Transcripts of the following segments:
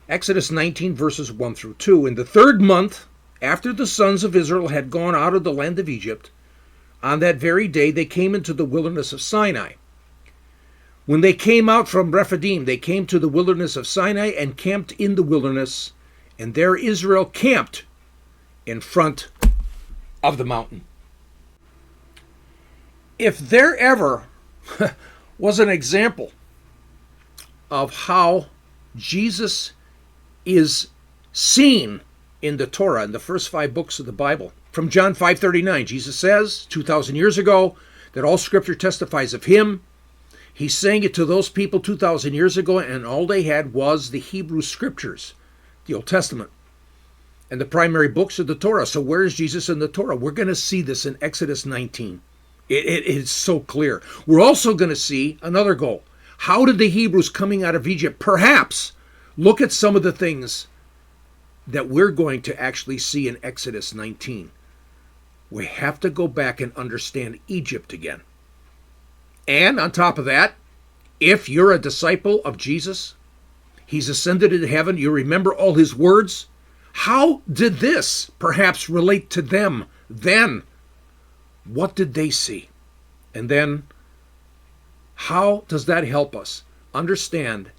Exodus 19, verses 1 through 2. In the 3rd month, after the sons of Israel had gone out of the land of Egypt, on that very day they came into the wilderness of Sinai. When they came out from Rephidim, they came to the wilderness of Sinai and camped in the wilderness, and there Israel camped in front of the mountain. If there ever was an example of how Jesus is seen in the Torah, in the first 5 books of the Bible, from John 5:39, Jesus says 2,000 years ago that all Scripture testifies of him. He's saying it to those people 2,000 years ago, and all they had was the Hebrew Scriptures, the Old Testament, and the primary books of the Torah. So where is Jesus in the Torah? We're going to see this in Exodus 19. It is so clear. We're also going to see another goal. How did the Hebrews coming out of Egypt perhaps look at some of the things that we're going to actually see in Exodus 19? We have to go back and understand Egypt again. And on top of that, if you're a disciple of Jesus, he's ascended into heaven, you remember all his words. How did this perhaps relate to them then? What did they see? And then, how does that help us understand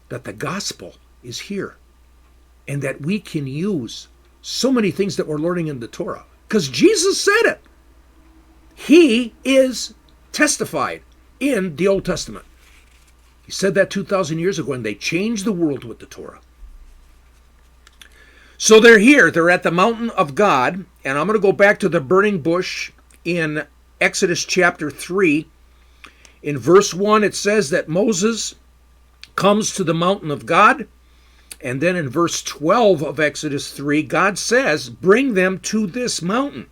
that the gospel is here and that we can use so many things that we're learning in the Torah? Because Jesus said it. He is testified in the Old Testament. He said that 2,000 years ago, and they changed the world with the Torah. So they're here. They're at the mountain of God, and I'm going to go back to the burning bush in Exodus chapter 3. In verse 1, it says that Moses comes to the mountain of God. And then in verse 12 of Exodus 3, God says, bring them to this mountain,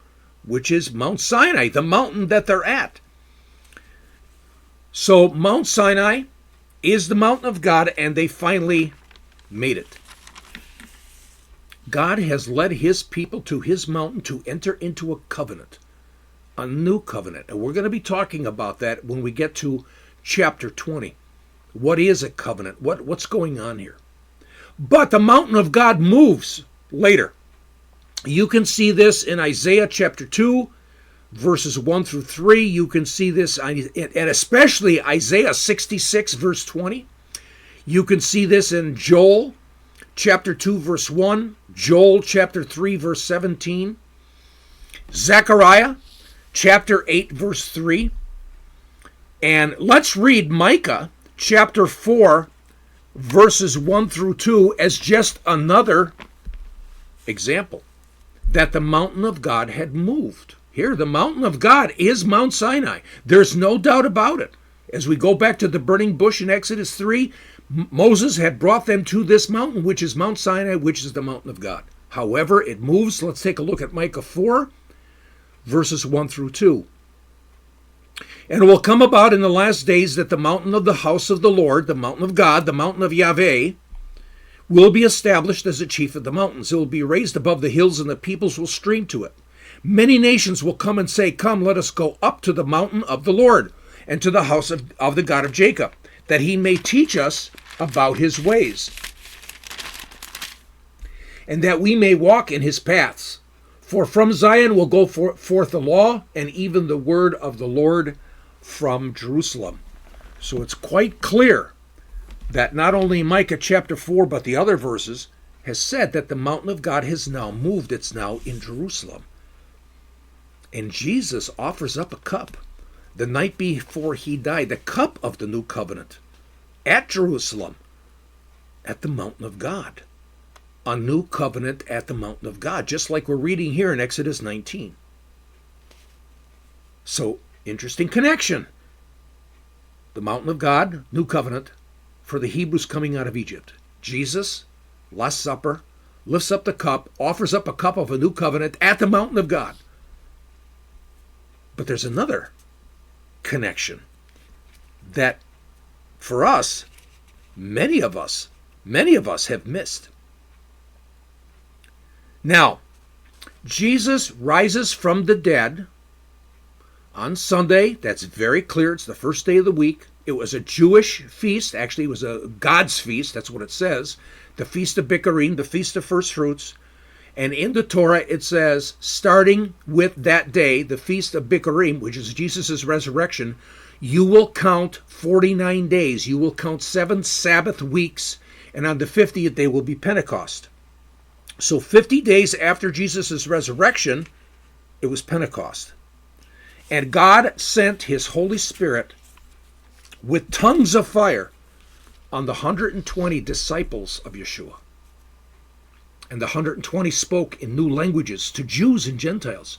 which is Mount Sinai, the mountain that they're at. So Mount Sinai is the mountain of God, and they finally made it. God has led his people to his mountain to enter into a covenant, a new covenant. And we're going to be talking about that when we get to chapter 20. What is a covenant? What's going on here? But the mountain of God moves later. You can see this in Isaiah chapter 2, verses 1 through 3. You can see this, and especially Isaiah 66, verse 20. You can see this in Joel chapter 2, verse 1, Joel chapter 3, verse 17, Zechariah chapter 8, verse 3. And let's read Micah chapter 4, verses 1 through 2 as just another example that the mountain of God had moved. Here, the mountain of God is Mount Sinai. There's no doubt about it. As we go back to the burning bush in Exodus 3, Moses had brought them to this mountain, which is Mount Sinai, which is the mountain of God. However, it moves. Let's take a look at Micah 4, verses 1 through 2. And it will come about in the last days that the mountain of the house of the Lord, the mountain of God, the mountain of Yahvay, will be established as the chief of the mountains. It will be raised above the hills, and the peoples will stream to it. Many nations will come and say, come, let us go up to the mountain of the Lord, and to the house of the God of Jacob, that he may teach us about his ways, and that we may walk in his paths. For from Zion will go forth the law, and even the word of the Lord from Jerusalem. So it's quite clear that not only Micah chapter 4, but the other verses has said that the mountain of God has now moved. It's now in Jerusalem. And Jesus offers up a cup the night before he died, the cup of the new covenant at Jerusalem, at the mountain of God. A new covenant at the mountain of God, just like we're reading here in Exodus 19. So, interesting connection. The mountain of God, new covenant, for the Hebrews coming out of Egypt. Jesus, Last Supper, lifts up the cup, offers up a cup of a new covenant at the mountain of God. But there's another connection that for us, many of us have missed. Now, Jesus rises from the dead on Sunday. That's very clear. It's the first day of the week. It was a Jewish feast. Actually, it was a God's feast. That's what it says. the Feast of Bikurim, the Feast of First Fruits. And in the Torah it says, starting with that day, the Feast of Bikurim, which is Jesus' resurrection, you will count 49 days. You will count 7 Sabbath weeks, and on the 50th day will be Pentecost. So 50 days after Jesus' resurrection, it was Pentecost. And God sent his Holy Spirit with tongues of fire on the 120 disciples of Yeshua. And the 120 spoke in new languages to Jews and Gentiles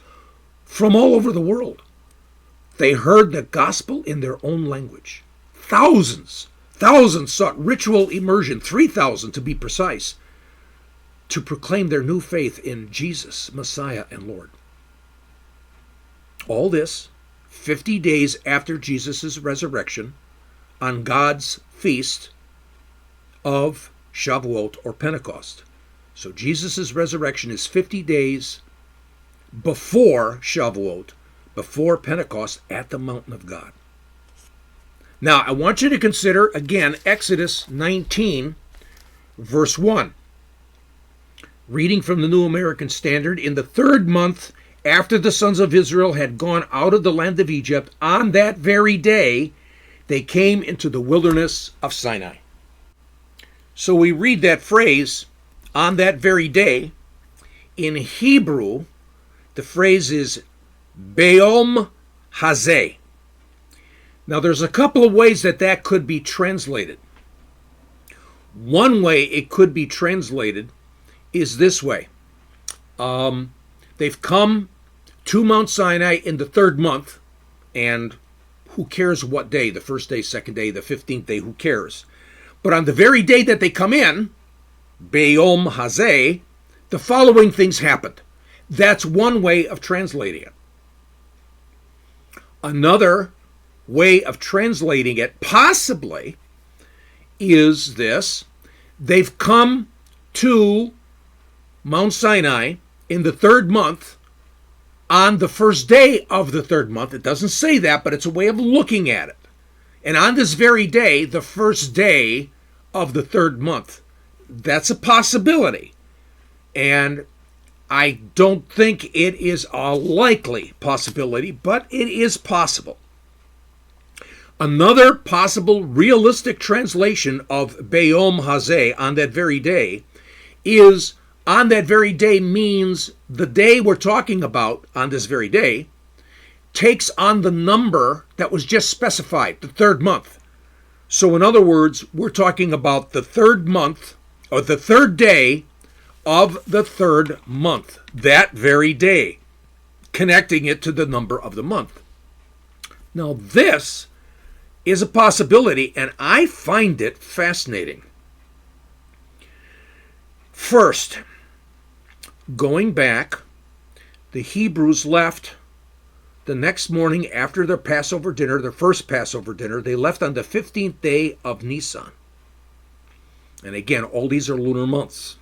from all over the world. They heard the gospel in their own language. Thousands sought ritual immersion, 3,000 to be precise, to proclaim their new faith in Jesus, Messiah and Lord. All this 50 days after Jesus' resurrection on God's feast of Shavuot or Pentecost. So Jesus' resurrection is 50 days before Shavuot, before Pentecost at the mountain of God. Now, I want you to consider, again, Exodus 19, verse 1. Reading from the New American Standard, in the 3rd month after the sons of Israel had gone out of the land of Egypt, on that very day, they came into the wilderness of Sinai. So we read that phrase, on that very day. In Hebrew, the phrase is Be'om Hazeh. Now, there's a couple of ways that could be translated. One way it could be translated is this way. They've come to Mount Sinai in the 3rd month, and who cares what day, the 1st day, 2nd day, the 15th day, who cares? But on the very day that they come in, Be'om Hazeh, the following things happened. That's one way of translating it. Another way of translating it, possibly, is this. They've come to Mount Sinai in the 3rd month on the 1st day of the 3rd month. It doesn't say that, but it's a way of looking at it. And on this very day, the 1st day of the 3rd month. That's a possibility. And I don't think it is a likely possibility, but it is possible. Another possible realistic translation of Be'om Hazeh, on that very day, is on that very day means the day we're talking about on this very day takes on the number that was just specified, the 3rd month. So in other words, we're talking about the 3rd month, or the 3rd day of the 3rd month, that very day, connecting it to the number of the month. Now this is a possibility, and I find it fascinating. First, going back, the Hebrews left the next morning after their Passover dinner, their first Passover dinner. They left on the 15th day of Nisan. And again, all these are lunar months.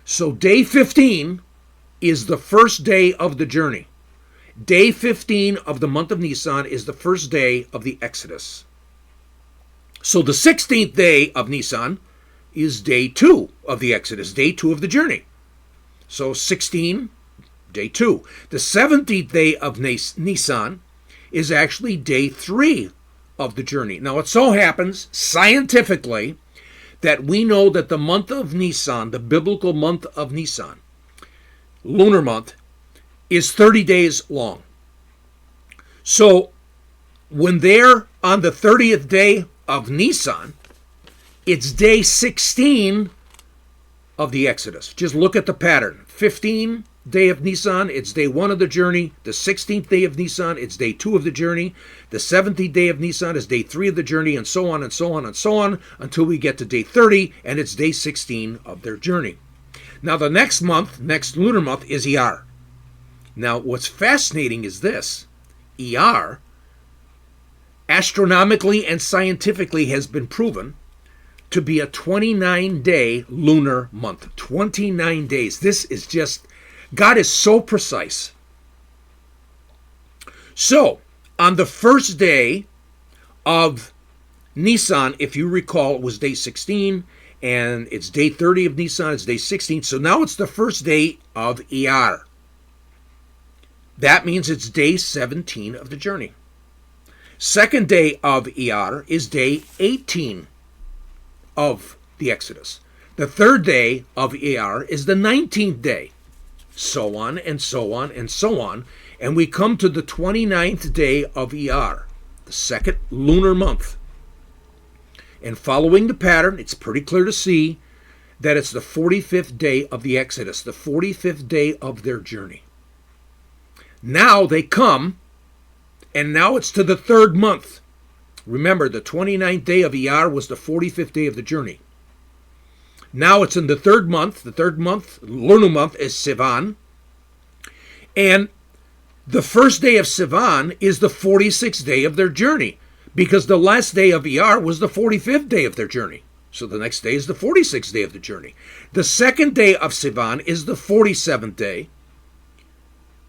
So day 15 is the first day of the journey. Day 15 of the month of Nisan is the first day of the Exodus. So the 16th day of Nisan is day 2 of the Exodus, day 2 of the journey. So 16, day 2. The 17th day of Nisan is actually day 3 of the journey. Now it so happens, scientifically, that we know that the month of Nisan, the biblical month of Nisan, lunar month, is 30 days long. So when they're on the 30th day of Nisan, it's day 16 of the Exodus. Just look at the pattern. 15 day of Nisan, it's day 1 of the journey. The 16th day of Nisan, it's day 2 of the journey. The 17th day of Nisan is day 3 of the journey, and so on and so on and so on until we get to day 30, and it's day 16 of their journey. Now the next month, next lunar month, is Iyar. Now what's fascinating is this. Iyar, astronomically and scientifically, has been proven to be a 29-day lunar month. 29 days. This is just, God is so precise. So, on the first day of Nisan, if you recall, it was day 16, and it's day 30 of Nisan, it's day 16. So now it's the first day of Iyar. That means it's day 17 of the journey. Second day of Iyar is day 18 of the Exodus. The third day of Iyar is the 19th day. So on and so on and so on. And we come to the 29th day of Iyar, the second lunar month. And following the pattern, it's pretty clear to see that it's the 45th day of the Exodus, the 45th day of their journey. Now they come, and now it's to the third month. Remember, the 29th day of Iyar was the 45th day of the journey. Now it's in the third month. The third month, lunar month, is Sivan. And the first day of Sivan is the 46th day of their journey, because the last day of Iyar was the 45th day of their journey. So the next day is the 46th day of the journey. The second day of Sivan is the 47th day.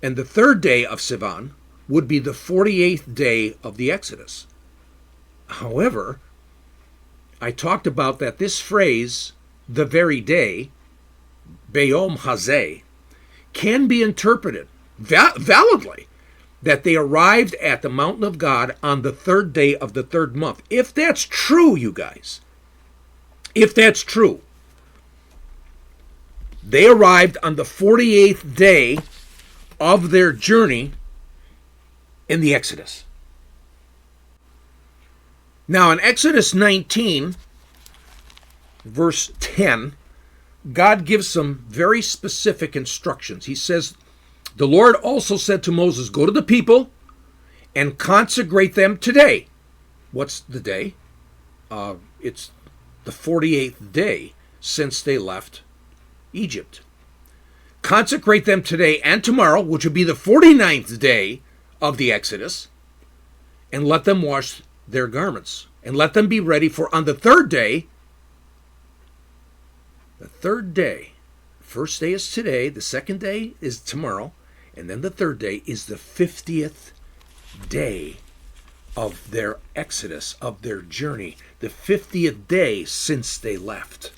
And the third day of Sivan would be the 48th day of the Exodus. However, I talked about that this phrase, the very day, Beyom Hazeh, can be interpreted validly that they arrived at the mountain of God on the third day of the third month. If that's true, you guys, if that's true, they arrived on the 48th day of their journey in the Exodus. Now in Exodus 19, verse 10, God gives some very specific instructions. He says, the Lord also said to Moses, go to the people and consecrate them today. What's the day? It's the 48th day since they left Egypt. Consecrate them today and tomorrow, which would be the 49th day of the Exodus, and let them wash their garments, and let them be ready for on the third day. The third day, first day is today, the second day is tomorrow, and then the third day is the 50th day of their Exodus, of their journey, the 50th day since they left.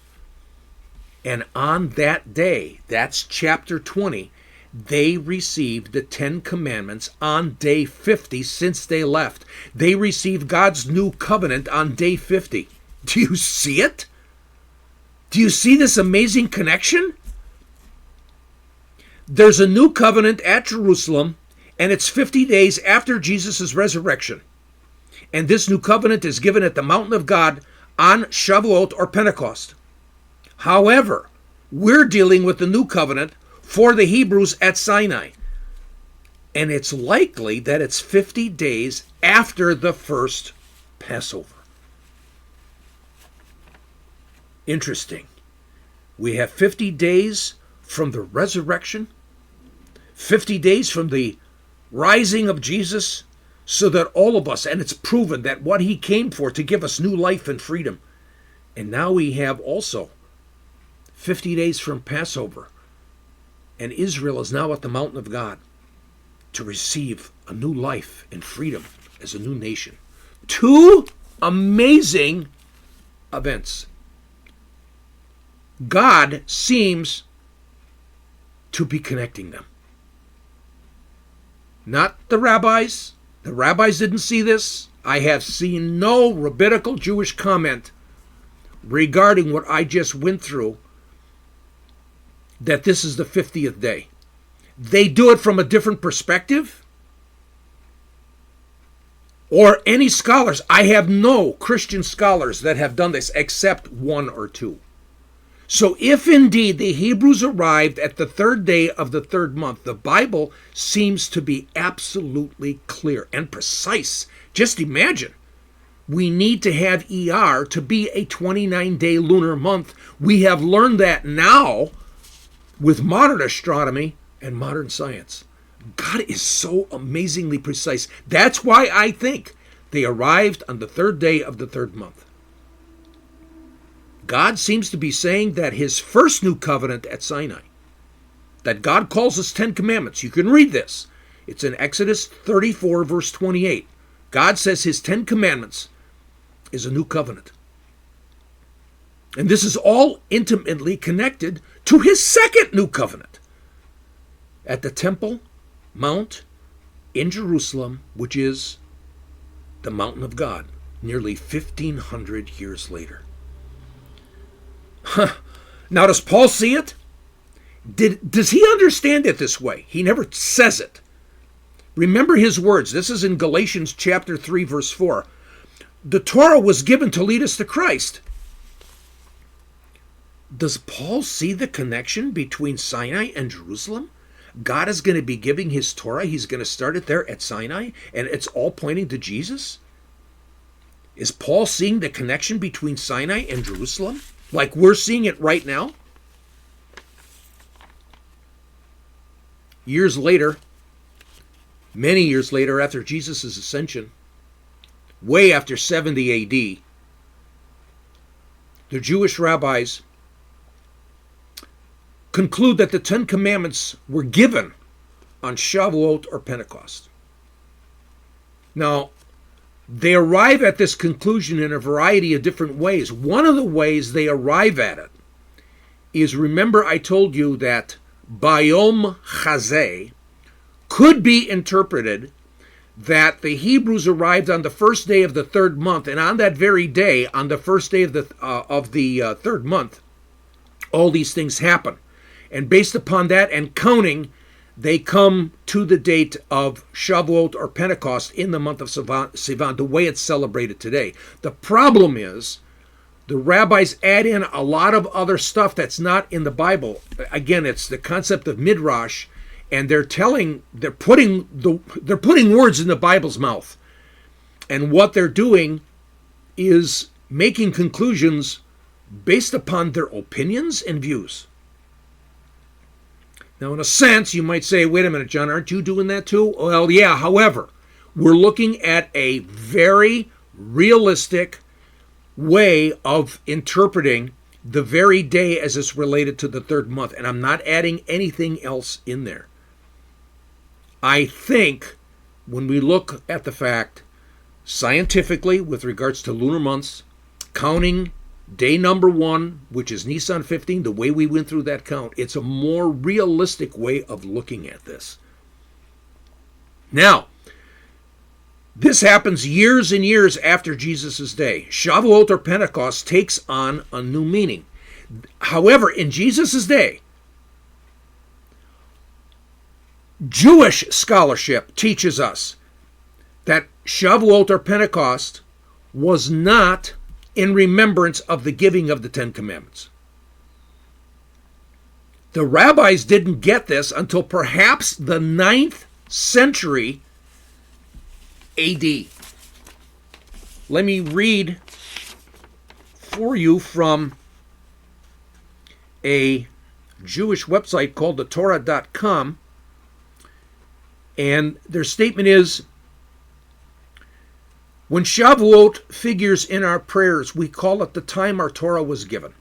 And on that day, that's chapter 20, they received the 10 commandments on day 50 since they left. They received God's new covenant on day 50. Do you see it? Do you see this amazing connection? There's a new covenant at Jerusalem, and it's 50 days after Jesus' resurrection. And this new covenant is given at the mountain of God on Shavuot or Pentecost. However, we're dealing with the new covenant for the Hebrews at Sinai. And it's likely that it's 50 days after the first Passover. Interesting. We have 50 days from the resurrection, 50 days from the rising of Jesus, so that all of us, and it's proven that what he came for, to give us new life and freedom. And now we have also 50 days from Passover, and Israel is now at the mountain of God to receive a new life and freedom as a new nation. Two amazing events. God seems to be connecting them. Not the rabbis. The rabbis didn't see this. I have seen no rabbinical Jewish comment regarding what I just went through, that this is the 50th day. They do it from a different perspective. Or any scholars. I have no Christian scholars that have done this except one or two. So if indeed the Hebrews arrived at the third day of the third month, the Bible seems to be absolutely clear and precise. Just imagine. We need to have Iyar to be a 29-day lunar month. We have learned that now with modern astronomy and modern science. God is so amazingly precise. That's why I think they arrived on the third day of the third month. God seems to be saying that his first new covenant at Sinai, that God calls us 10 commandments. You can read this. It's in Exodus 34, verse 28. God says his 10 commandments is a new covenant. And this is all intimately connected to his second new covenant at the Temple Mount in Jerusalem, which is the mountain of God, nearly 1,500 years later. Now, does Paul see it? Does he understand it this way? He never says it. Remember his words. This is in Galatians chapter 3, verse 4. The Torah was given to lead us to Christ. Does Paul see the connection between Sinai and Jerusalem? God is going to be giving his Torah. He's going to start it there at Sinai, and it's all pointing to Jesus? Is Paul seeing the connection between Sinai and Jerusalem like we're seeing it right now? Years later, many years later, after Jesus' ascension, way after 70 AD, the Jewish rabbis conclude that the Ten Commandments were given on Shavuot or Pentecost. Now, they arrive at this conclusion in a variety of different ways. One of the ways they arrive at it is, remember I told you that Bayom Chazeh could be interpreted that the Hebrews arrived on the first day of the third month, and on that very day, on the first day of the third month, all these things happen. And based upon that and counting, they come to the date of Shavuot or Pentecost in the month of Sivan, the way it's celebrated today. The problem is the rabbis add in a lot of other stuff that's not in the Bible. Again, it's the concept of midrash, and they're putting words in the Bible's mouth. And what they're doing is making conclusions based upon their opinions and views. Now, in a sense, you might say, wait a minute, John, aren't you doing that too? Well, yeah, however, we're looking at a very realistic way of interpreting the very day as it's related to the third month, and I'm not adding anything else in there. I think when we look at the fact, scientifically, with regards to lunar months, counting day number 1, which is Nisan 15, the way we went through that count, it's a more realistic way of looking at this. Now, this happens years and years after Jesus' day. Shavuot or Pentecost takes on a new meaning. However, in Jesus' day, Jewish scholarship teaches us that Shavuot or Pentecost was not in remembrance of the giving of the Ten Commandments. The rabbis didn't get this until perhaps the 9th century AD. Let me read for you from a Jewish website called thetorah.com, and their statement is, when Shavuot figures in our prayers, we call it the time our Torah was given,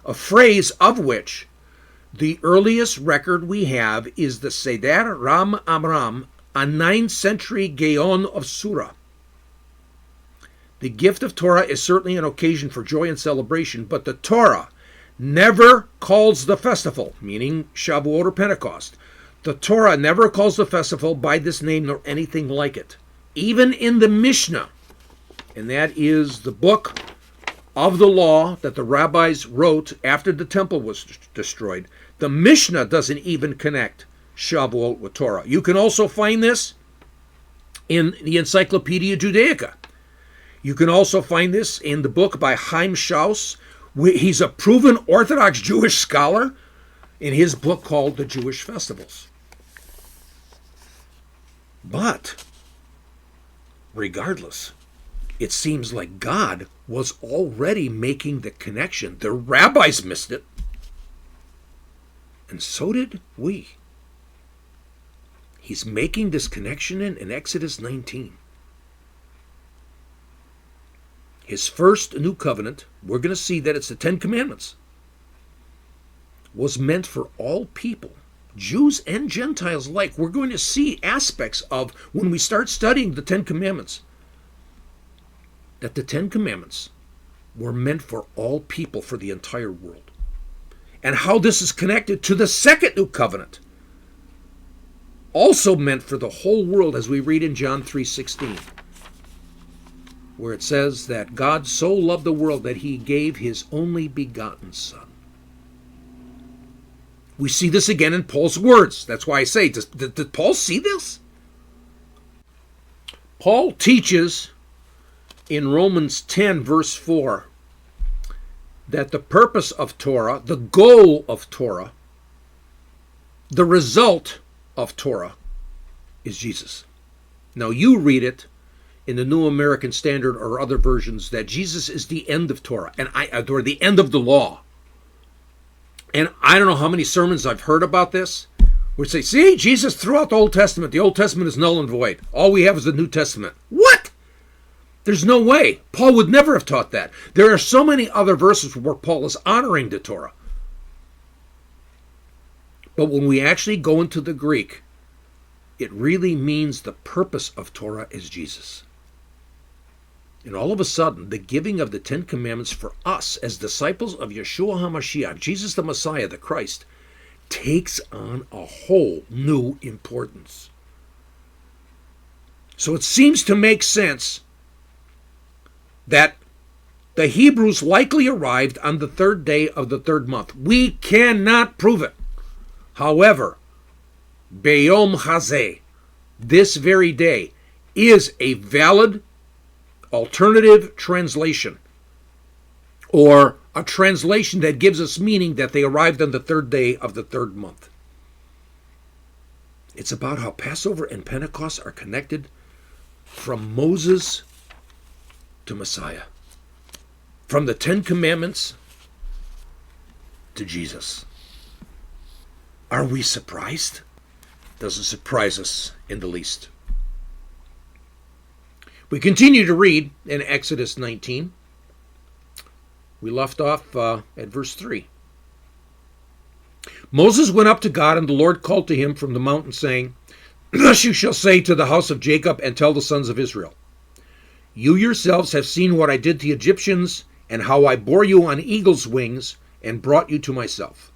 a phrase of which the earliest record we have is the Seder Ram Amram, a 9th century Gaon of Surah. The gift of Torah is certainly an occasion for joy and celebration, but the Torah never calls the festival, meaning Shavuot or Pentecost. The Torah never calls the festival by this name nor anything like it. Even in the Mishnah, and that is the book of the law that the rabbis wrote after the temple was destroyed, the Mishnah doesn't even connect Shavuot with Torah. You can also find this in the Encyclopedia Judaica. You can also find this in the book by Chaim Schaus. He's a proven Orthodox Jewish scholar in his book called The Jewish Festivals. But regardless, it seems like God was already making the connection. The rabbis missed it, and so did we. He's making this connection in Exodus 19. His first new covenant, we're going to see that it's the Ten Commandments, was meant for all people, Jews and Gentiles alike. We're going to see aspects of, when we start studying the Ten Commandments, that the Ten Commandments were meant for all people, for the entire world. And how this is connected to the second new covenant, also meant for the whole world, as we read in John 3:16, where it says that God so loved the world that he gave his only begotten Son. We see this again in Paul's words. That's why I say, did Paul see this? Paul teaches in Romans 10, verse 4, that the purpose of Torah, the goal of Torah, the result of Torah is Jesus. Now you read it in the New American Standard or other versions that Jesus is the end of Torah, or the end of the law. And I don't know how many sermons I've heard about this, where say, see, Jesus threw out the Old Testament. The Old Testament is null and void. All we have is the New Testament. What? There's no way. Paul would never have taught that. There are so many other verses where Paul is honoring the Torah. But when we actually go into the Greek, it really means the purpose of Torah is Jesus. And all of a sudden, the giving of the Ten Commandments for us as disciples of Yeshua HaMashiach, Jesus the Messiah, the Christ, takes on a whole new importance. So it seems to make sense that the Hebrews likely arrived on the third day of the third month. We cannot prove it. However, Beyom Hazeh, this very day, is a valid alternative translation, or a translation that gives us meaning that they arrived on the third day of the third month. It's about how Passover and Pentecost are connected from Moses to Messiah, from the Ten Commandments to Jesus. Are we surprised? Doesn't surprise us in the least. We continue to read in Exodus 19. We left off at verse 3. Moses went up to God, and the Lord called to him from the mountain, saying, Thus you shall say to the house of Jacob and tell the sons of Israel, You yourselves have seen what I did to the Egyptians, and how I bore you on eagle's wings and brought you to myself.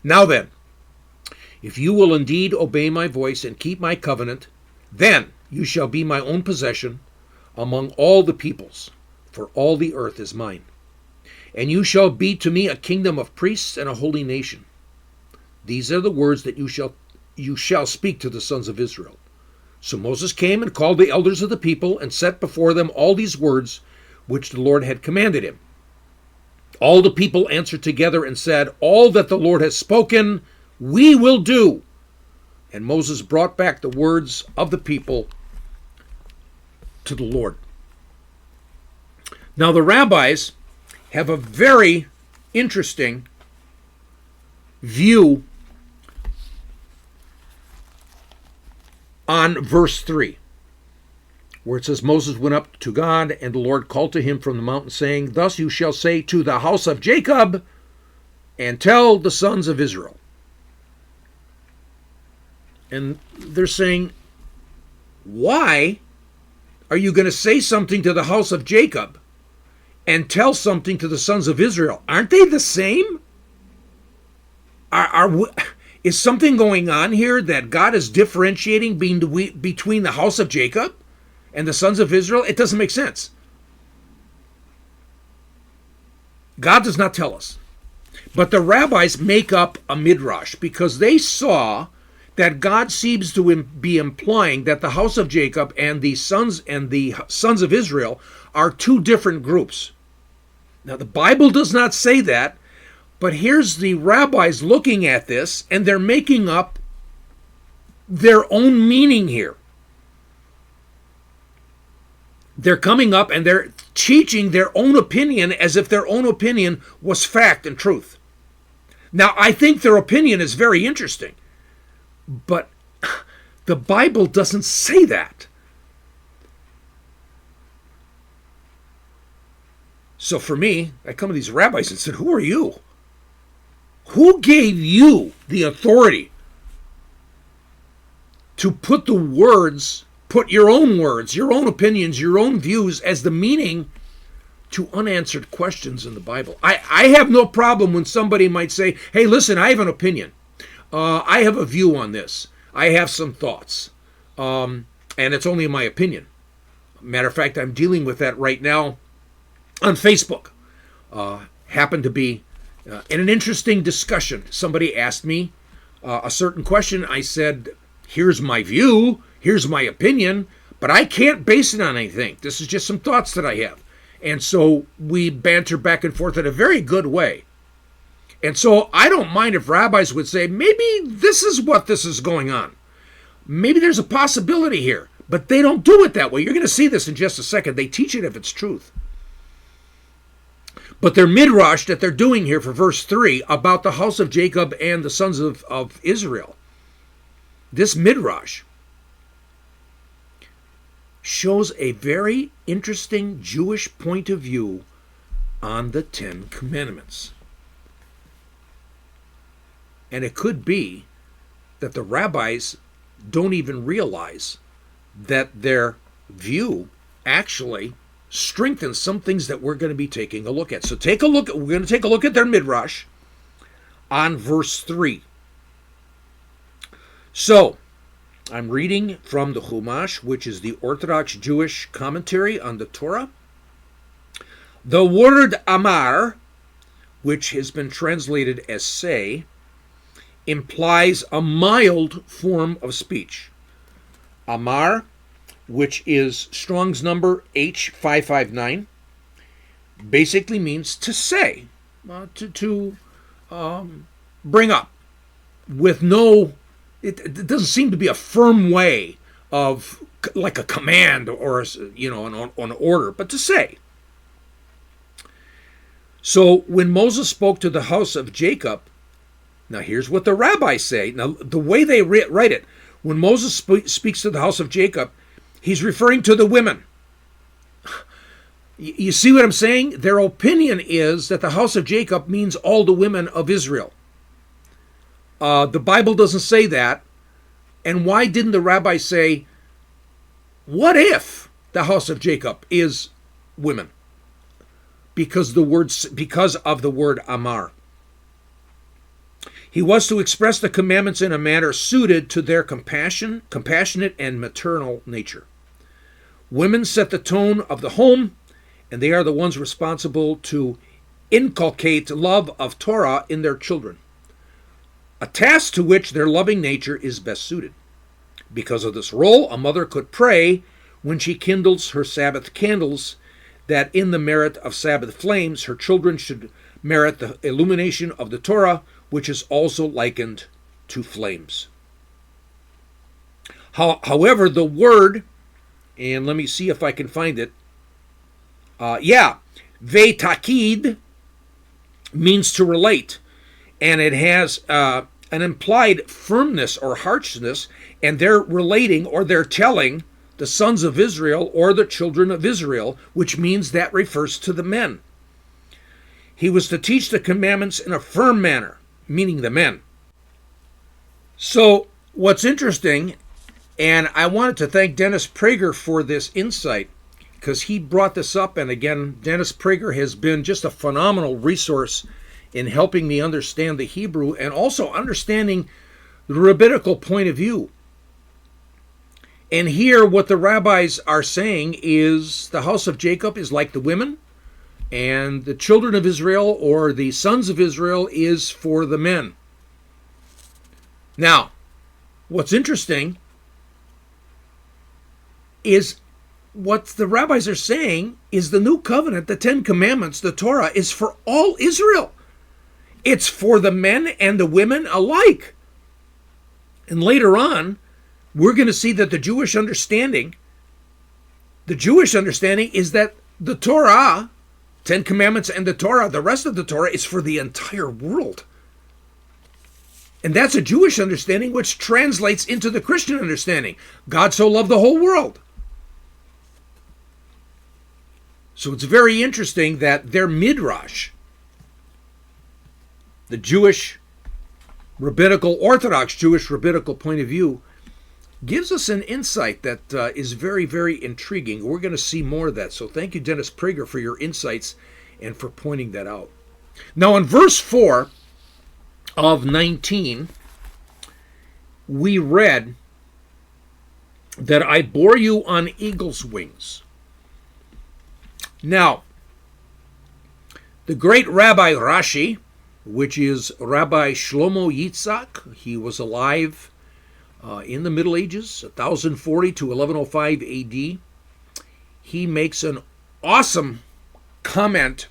Now then, if you will indeed obey my voice and keep my covenant, then you shall be my own possession among all the peoples, for all the earth is mine. And you shall be to me a kingdom of priests and a holy nation. These are the words that you shall speak to the sons of Israel. So Moses came and called the elders of the people and set before them all these words which the Lord had commanded him. All the people answered together and said, All that the Lord has spoken, we will do. And Moses brought back the words of the people to the Lord. Now the rabbis have a very interesting view on verse 3, where it says, Moses went up to God, and the Lord called to him from the mountain, saying, Thus you shall say to the house of Jacob, and tell the sons of Israel. And they're saying, why are you going to say something to the house of Jacob and tell something to the sons of Israel? Aren't they the same? Is something going on here that God is differentiating between the house of Jacob and the sons of Israel? It doesn't make sense. God does not tell us. But the rabbis make up a midrash because they saw that God seems to be implying that the house of Jacob and the sons of Israel are two different groups. Now the Bible does not say that, but here's the rabbis looking at this, and they're making up their own meaning here. They're coming up and they're teaching their own opinion as if their own opinion was fact and truth. Now, I think their opinion is very interesting, but the Bible doesn't say that. So for me, I come to these rabbis and said, who are you? Who gave you the authority to put your own words, your own opinions, your own views as the meaning to unanswered questions in the Bible. I have no problem when somebody might say, hey, listen, I have an opinion. I have a view on this. I have some thoughts. And it's only my opinion. Matter of fact, I'm dealing with that right now on Facebook. Happened to be in an interesting discussion. Somebody asked me a certain question. I said, here's my view, here's my opinion, but I can't base it on anything. This is just some thoughts that I have. And so we banter back and forth in a very good way. And so I don't mind if rabbis would say, maybe this is what this is going on. Maybe there's a possibility here. But they don't do it that way. You're going to see this in just a second. They teach it if it's truth. But their midrash that they're doing here for verse 3 about the house of Jacob and the sons of Israel, this midrash shows a very interesting Jewish point of view on the Ten Commandments. And it could be that the rabbis don't even realize that their view actually strengthens some things that we're going to be taking a look at. So we're going to take a look at their midrash on verse 3. So, I'm reading from the Chumash, which is the Orthodox Jewish commentary on the Torah. The word amar, which has been translated as say, implies a mild form of speech. Amar, which is Strong's number H559, basically means to say, to bring up, with no, it doesn't seem to be a firm way of, like a command or, an order, but to say. So when Moses spoke to the house of Jacob, now here's what the rabbis say. Now the way they write it, when Moses speaks to the house of Jacob, he's referring to the women. You see what I'm saying? Their opinion is that the house of Jacob means all the women of Israel. The Bible doesn't say that. And why didn't the rabbi say, what if the house of Jacob is women? Because of the word amar. He was to express the commandments in a manner suited to their compassionate and maternal nature. Women set the tone of the home, and they are the ones responsible to inculcate love of Torah in their children, a task to which their loving nature is best suited. Because of this role, a mother could pray when she kindles her Sabbath candles that in the merit of Sabbath flames, her children should merit the illumination of the Torah, which is also likened to flames. However, the word, and let me see if I can find it. Ve'takid means to relate, and it has an implied firmness or harshness, and they're relating or they're telling the sons of Israel or the children of Israel, which means that refers to the men. He was to teach the commandments in a firm manner, meaning the men. So what's interesting, and I wanted to thank Dennis Prager for this insight, because he brought this up, and again, Dennis Prager has been just a phenomenal resource in helping me understand the Hebrew and also understanding the rabbinical point of view. And here what the rabbis are saying is the house of Jacob is like the women, and the children of Israel or the sons of Israel is for the men. Now, what's interesting is what the rabbis are saying is the new covenant, the Ten Commandments, the Torah, is for all Israel. It's for the men and the women alike. And later on, we're going to see that the Jewish understanding is that the Torah, Ten Commandments and the Torah, the rest of the Torah is for the entire world. And that's a Jewish understanding which translates into the Christian understanding. God so loved the whole world. So it's very interesting that their midrash, the Jewish rabbinical, Orthodox Jewish rabbinical point of view, gives us an insight that is very, very intriguing. We're going to see more of that. So thank you, Dennis Prager, for your insights and for pointing that out. Now, in verse 4 of 19, we read that I bore you on eagle's wings. Now, the great Rabbi Rashi, which is Rabbi Shlomo Yitzhak, he was alive in the Middle Ages, 1040 to 1105 AD. He makes an awesome comment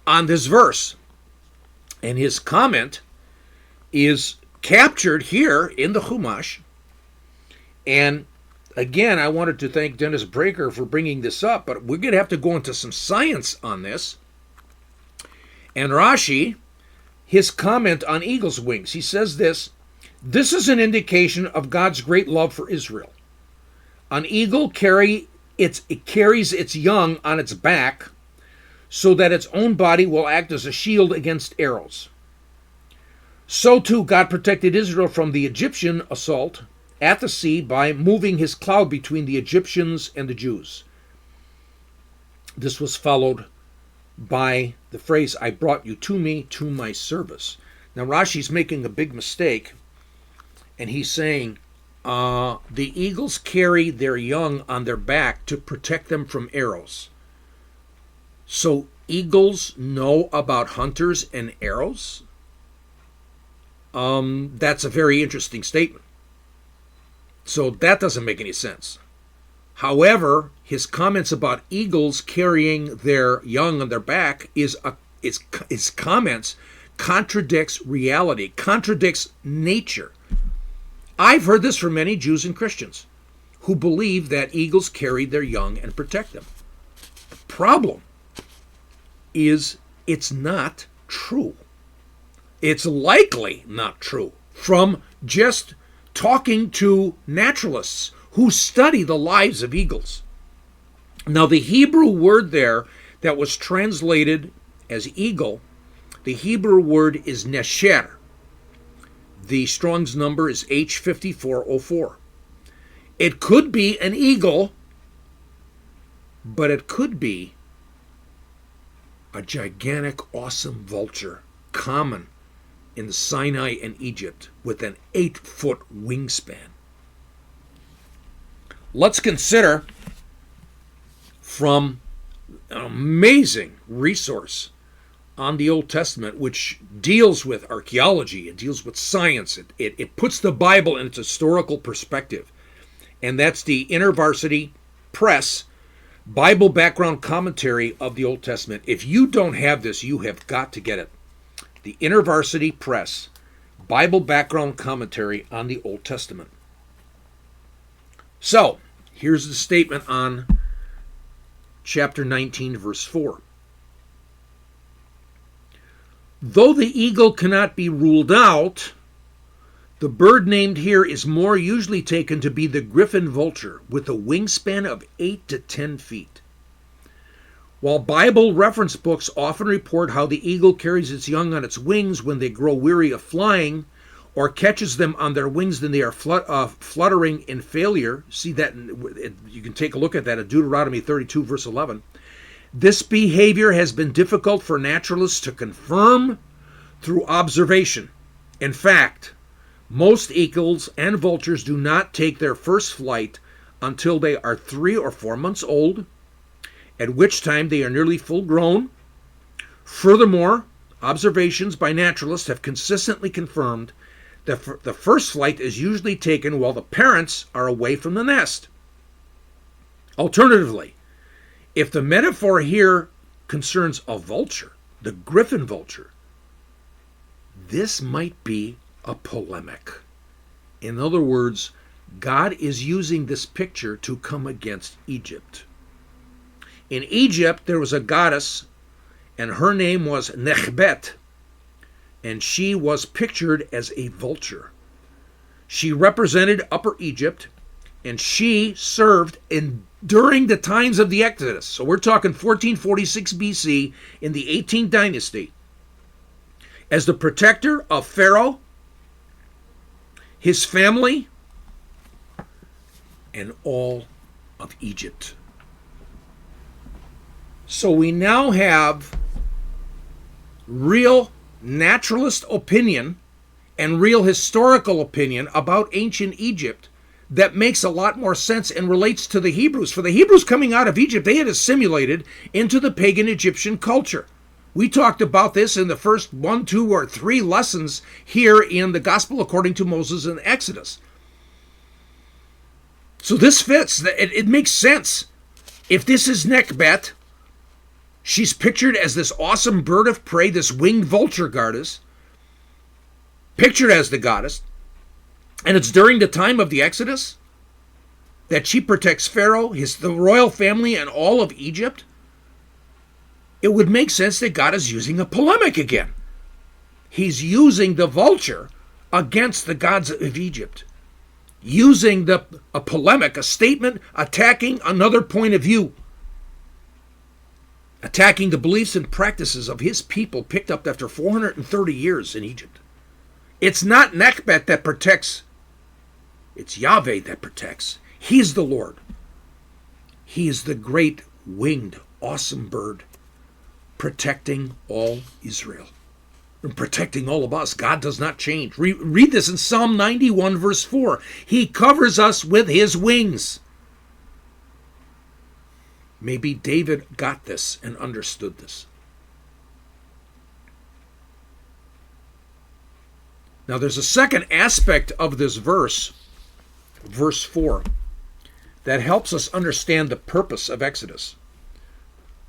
on this verse. And his comment is captured here in the Chumash. And again, I wanted to thank Dennis Prager for bringing this up, but we're going to have to go into some science on this. And Rashi, his comment on eagle's wings, he says this: this is an indication of God's great love for Israel. An eagle carries its young on its back so that its own body will act as a shield against arrows. So too, God protected Israel from the Egyptian assault at the sea by moving his cloud between the Egyptians and the Jews. This was followed by the phrase, I brought you to me, to my service. Now Rashi's making a big mistake, and he's saying the eagles carry their young on their back to protect them from arrows. So eagles know about hunters and arrows? That's a very interesting statement. So that doesn't make any sense. However, his comments about eagles carrying their young on their back his comments contradicts reality, contradicts nature. I've heard this from many Jews and Christians who believe that eagles carry their young and protect them. The problem is it's not true. It's likely not true from just talking to naturalists who study the lives of eagles. Now, the Hebrew word there that was translated as eagle, the Hebrew word is nesher. The Strong's number is H5404. It could be an eagle, but it could be a gigantic, awesome vulture, common in the Sinai and Egypt, with an 8-foot wingspan. Let's consider from an amazing resource on the Old Testament, which deals with archaeology, it deals with science, it puts the Bible in its historical perspective. And that's the InterVarsity Press Bible Background Commentary of the Old Testament. If you don't have this, you have got to get it. The InterVarsity Press Bible Background Commentary on the Old Testament. So, here's the statement on chapter 19, verse 4. Though the eagle cannot be ruled out, the bird named here is more usually taken to be the griffin vulture, with a wingspan of 8 to 10 feet. While Bible reference books often report how the eagle carries its young on its wings when they grow weary of flying, or catches them on their wings when they are fluttering in failure, see that, you can take a look at that in Deuteronomy 32, verse 11. This behavior has been difficult for naturalists to confirm through observation. In fact, most eagles and vultures do not take their first flight until they are 3 or 4 months old, at which time they are nearly full grown. Furthermore, observations by naturalists have consistently confirmed that the first flight is usually taken while the parents are away from the nest. Alternatively, if the metaphor here concerns a vulture, the griffin vulture, this might be a polemic. In other words, God is using this picture to come against Egypt. In Egypt, there was a goddess, and her name was Nekhbet, and she was pictured as a vulture. She represented Upper Egypt, and she served during the times of the Exodus. So we're talking 1446 BC in the 18th dynasty, as the protector of Pharaoh, his family, and all of Egypt. So we now have real naturalist opinion and real historical opinion about ancient Egypt that makes a lot more sense and relates to the Hebrews. For the Hebrews coming out of Egypt, they had assimilated into the pagan Egyptian culture. We talked about this in the first 1, 2, or 3 lessons here in the Gospel according to Moses and Exodus. So this fits. It makes sense. If this is Nekbet, she's pictured as this awesome bird of prey, this winged vulture goddess, pictured as the goddess, and it's during the time of the Exodus that she protects Pharaoh, the royal family, and all of Egypt. It would make sense that God is using a polemic again. He's using the vulture against the gods of Egypt, using a polemic, a statement, attacking another point of view, attacking the beliefs and practices of his people picked up after 430 years in Egypt. It's not Nekbet that protects. It's Yahvay that protects. He's the Lord. He is the great winged, awesome bird protecting all Israel and protecting all of us. God does not change. Read this in Psalm 91, verse 4. He covers us with his wings. Maybe David got this and understood this. Now there's a second aspect of this verse, verse 4, that helps us understand the purpose of Exodus.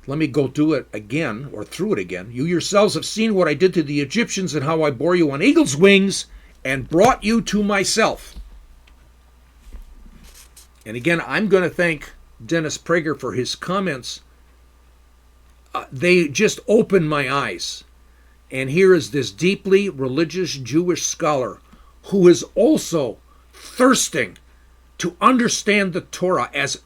Let me go do it again, or through it again. You yourselves have seen what I did to the Egyptians and how I bore you on eagle's wings and brought you to myself. And again, I'm going to thank Dennis Prager for his comments. They just opened my eyes. And here is this deeply religious Jewish scholar who is also thirsting to understand the Torah as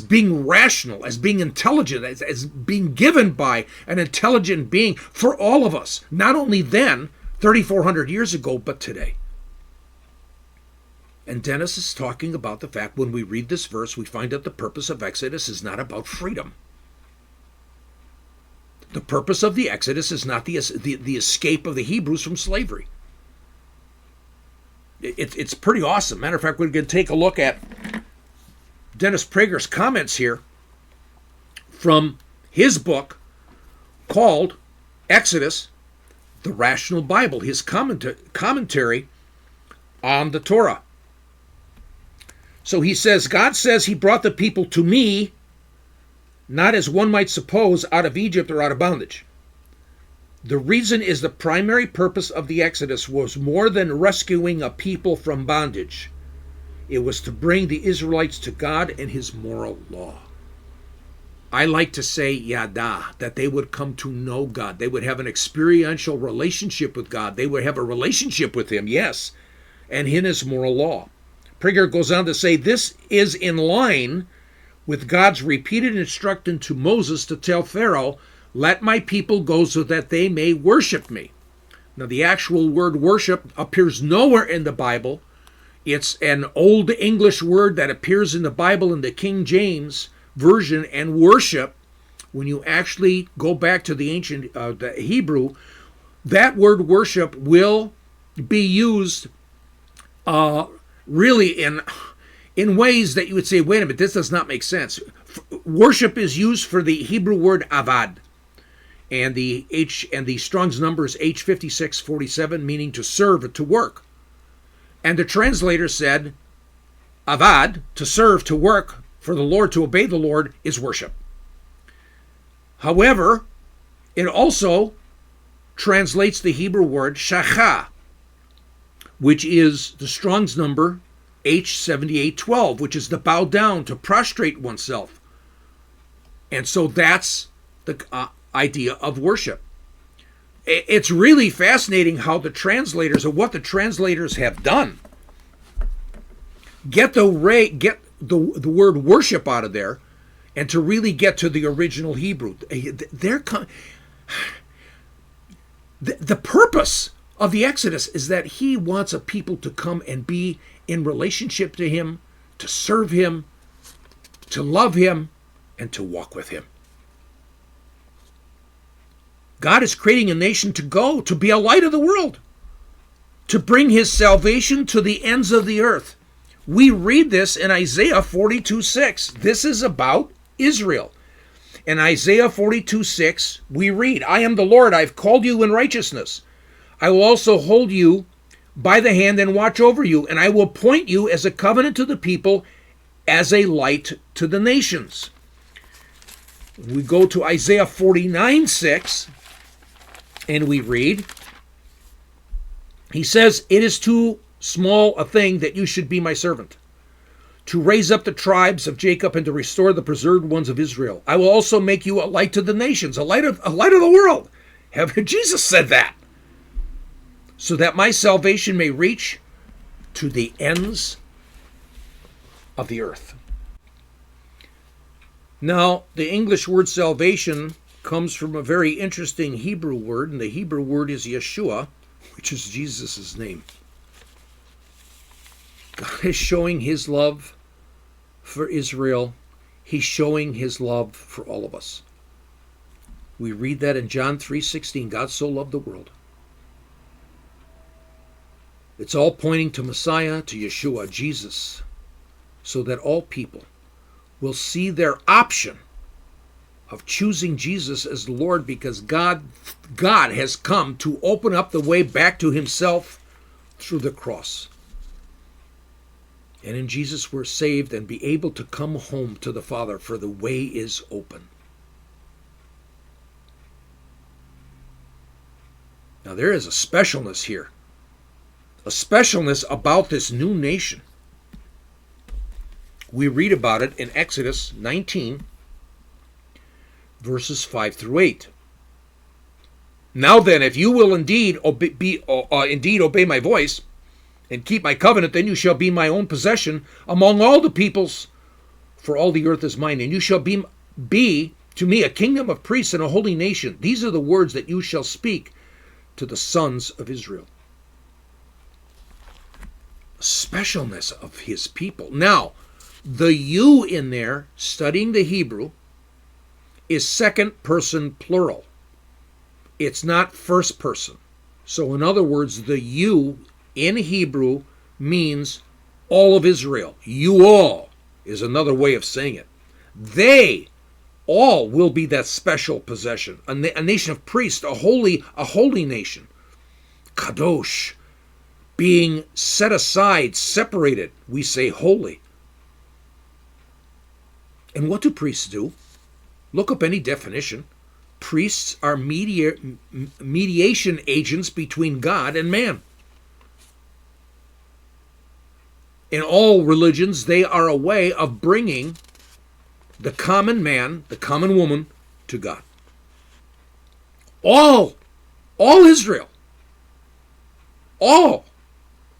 being rational, as being intelligent, as being given by an intelligent being for all of us, not only then, 3,400 years ago, but today. And Dennis is talking about the fact when we read this verse, we find that the purpose of Exodus is not about freedom. The purpose of the Exodus is not the escape of the Hebrews from slavery. It's pretty awesome. Matter of fact, we're going to take a look at Dennis Prager's comments here from his book called Exodus, the Rational Bible, his commentary on the Torah. So he says, God says he brought the people to me, not as one might suppose, out of Egypt or out of bondage. The reason is the primary purpose of the Exodus was more than rescuing a people from bondage. It was to bring the Israelites to God and his moral law. I like to say yada, that they would come to know God. They would have an experiential relationship with God. They would have a relationship with him, yes, and in his moral law. Prager goes on to say, this is in line with God's repeated instruction to Moses to tell Pharaoh, let my people go so that they may worship me. Now, the actual word worship appears nowhere in the Bible. It's an Old English word that appears in the Bible in the King James Version, and worship, when you actually go back to the ancient the Hebrew, that word worship will be used really in ways that you would say, wait a minute, this does not make sense. Worship is used for the Hebrew word avad. And the Strong's number is H5647, meaning to serve or to work. And the translator said, avad, to serve, to work, for the Lord, to obey the Lord, is worship. However, it also translates the Hebrew word shachah, which is the Strong's number H7812, which is to bow down, to prostrate oneself. And so that's the idea of worship. It's really fascinating how the translators, or what the translators have done, get the word worship out of there, and to really get to the original Hebrew. The purpose of the Exodus is that he wants a people to come and be in relationship to him, to serve him, to love him, and to walk with him. God is creating a nation to be a light of the world, to bring his salvation to the ends of the earth. We read this in Isaiah 42:6. This is about Israel. In Isaiah 42:6, we read, I am the Lord, I've called you in righteousness. I will also hold you by the hand and watch over you, and I will appoint you as a covenant to the people, as a light to the nations. We go to Isaiah 49:6, and we read, he says, it is too small a thing that you should be my servant, to raise up the tribes of Jacob and to restore the preserved ones of Israel. I will also make you a light to the nations, a light of the world. Jesus said that. So that my salvation may reach to the ends of the earth. Now, the English word salvation comes from a very interesting Hebrew word, and the Hebrew word is Yeshua, which is Jesus' name. God is showing his love for Israel. He's showing his love for all of us. We read that in John 3:16, God so loved the world. It's all pointing to Messiah, to Yeshua, Jesus, so that all people will see their option of choosing Jesus as the Lord, because God has come to open up the way back to himself through the cross. And in Jesus we're saved and be able to come home to the Father, for the way is open. Now there is a specialness here. A specialness about this new nation. We read about it in Exodus 19, verses 5 through 8. Now then, if you will indeed obey my voice and keep my covenant, then you shall be my own possession among all the peoples, for all the earth is mine, and you shall be to me a kingdom of priests and a holy nation. These are the words that you shall speak to the sons of Israel. Specialness of his people. Now, the you in there, studying the Hebrew, is second person plural. It's not first person. So in other words, the you in Hebrew means all of Israel. You all is another way of saying it. They all will be that special possession, a nation of priests, a holy nation. Kadosh, being set aside, separated, we say holy. And what do priests do? Look up any definition. Priests are mediation agents between God and man. In all religions, they are a way of bringing the common man, the common woman, to God. All Israel,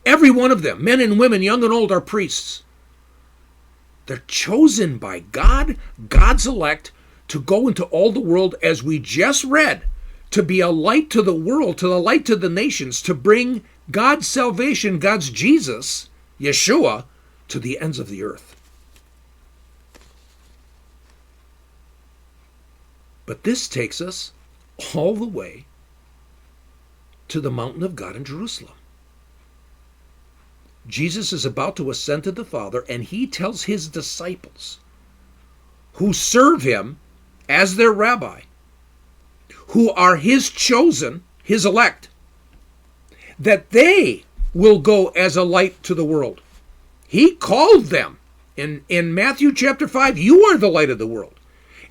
every one of them, men and women, young and old, are priests. They're chosen by God, God's elect, to go into all the world, as we just read, to be a light to the world, to the light to the nations, to bring God's salvation, God's Jesus, Yeshua, to the ends of the earth. But this takes us all the way to the mountain of God in Jerusalem. Jesus is about to ascend to the Father, and he tells his disciples, who serve him as their rabbi, who are his chosen, his elect, that they will go as a light to the world. He called them in Matthew chapter 5, you are the light of the world.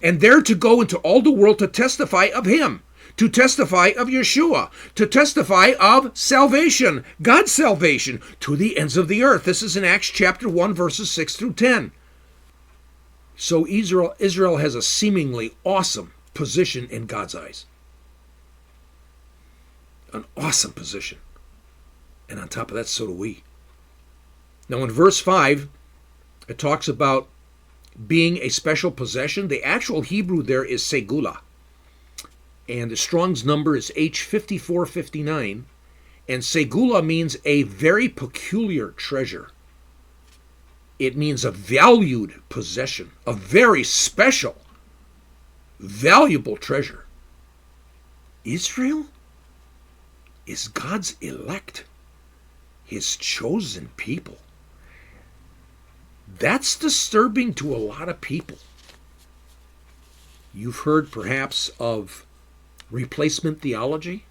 And they're to go into all the world to testify of him, to testify of Yeshua, to testify of salvation, God's salvation, to the ends of the earth. This is in Acts chapter 1, verses 6 through 10. So Israel has a seemingly awesome position in God's eyes. An awesome position. And on top of that, so do we. Now in verse 5, it talks about being a special possession. The actual Hebrew there is segula. And the Strong's number is H5459. And segula means a very peculiar treasure. It means a valued possession, a very special, valuable treasure. Israel is God's elect, his chosen people. That's disturbing to a lot of people. You've heard perhaps of replacement theology.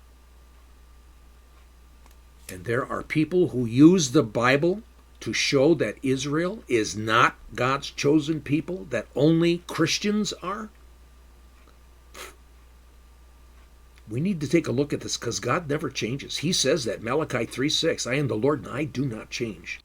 And there are people who use the Bible to show that Israel is not God's chosen people, that only Christians are. We need to take a look at this because God never changes. He says that, Malachi 3:6, I am the Lord and I do not change.